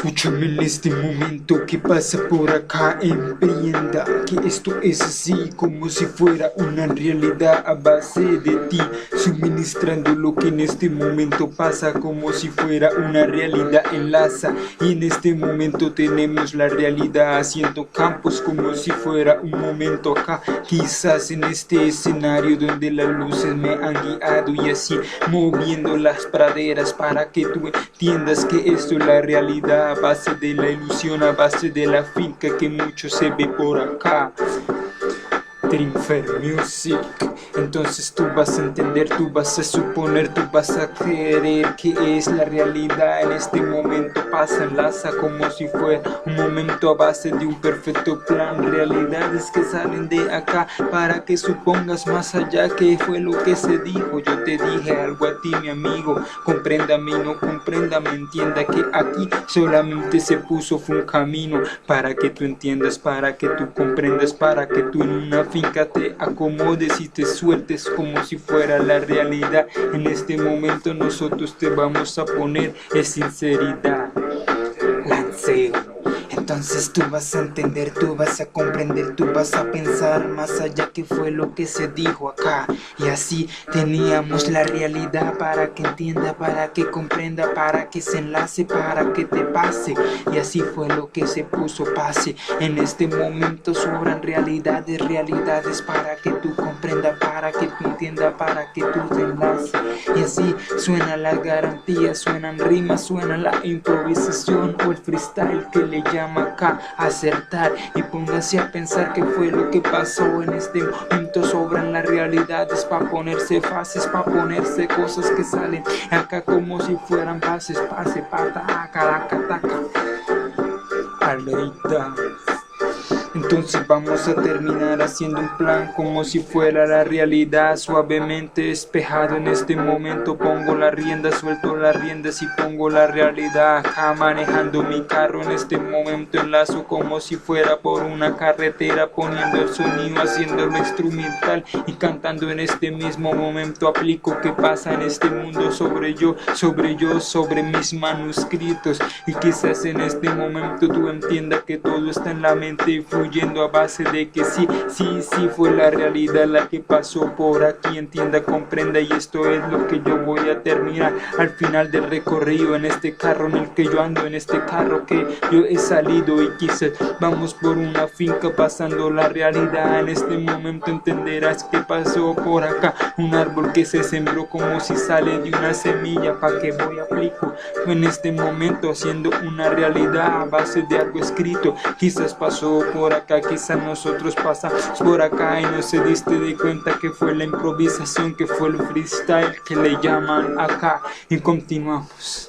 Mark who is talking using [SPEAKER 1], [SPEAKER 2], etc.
[SPEAKER 1] Escúchame en este momento, ¿qué pasa por acá? Entienda que esto es así, como si fuera una realidad a base de ti, suministrando lo que en este momento pasa, como si fuera una realidad enlaza. Y en este momento tenemos la realidad haciendo campos, como si fuera un momento acá, quizás en este escenario donde las luces me han guiado, y así moviendo las praderas para que tú entiendas que esto es la realidad, a base de la ilusión, a base de la finca que mucho se ve por acá. Trinfer Music. Entonces tú vas a entender, tú vas a suponer, tú vas a creer que es la realidad. En este momento pasa, enlaza como si fuera un momento a base de un perfecto plan. Realidades que salen de acá para que supongas más allá que fue lo que se dijo. Yo te dije algo a ti, mi amigo, compréndame y no compréndame, entienda que aquí solamente se puso fue un camino para que tú entiendas, para que tú comprendas, para que tú en una finca te acomodes y te sueltes como si fuera la realidad. En este momento nosotros te vamos a poner es sinceridad. Lanceo. Entonces tú vas a entender, tú vas a comprender, tú vas a pensar más allá que fue lo que se dijo acá. Y así teníamos la realidad para que entienda, para que comprenda, para que se enlace, para que te pase. Y así fue lo que se puso pase. En este momento sobran realidades, realidades para que tú comprenda, para que tú entienda, para que tú te enlace. Y así suena la garantía, suenan rimas, suena la improvisación o el freestyle que le llama acá acertar. Y póngase a pensar qué fue lo que pasó en este momento. Sobran las realidades para ponerse fases, para ponerse cosas que salen acá como si fueran bases. Pase, pata, caracataca, Almeida. Entonces vamos a terminar haciendo un plan como si fuera la realidad, suavemente despejado. En este momento pongo la rienda, suelto las riendas y pongo la realidad acá manejando mi carro. En este momento enlazo como si fuera por una carretera, poniendo el sonido, haciéndolo instrumental y cantando. En este mismo momento aplico qué pasa en este mundo sobre yo, sobre mis manuscritos. Y quizás en este momento tú entiendas que todo está en la mente y fluyendo a base de que sí fue la realidad la que pasó por aquí. Entienda, comprenda, y esto es lo que yo voy a terminar al final del recorrido. En este carro en el que yo ando, en este carro que yo he salido, y quizás vamos por una finca pasando la realidad. En este momento entenderás que pasó por acá un árbol que se sembró como si sale de una semilla. Pa' que voy aplico en este momento haciendo una realidad a base de algo escrito. Quizás pasó por acá, quizás nosotros pasamos por acá y no se diste de cuenta que fue la improvisación, que fue el freestyle que le llaman acá. Y continuamos.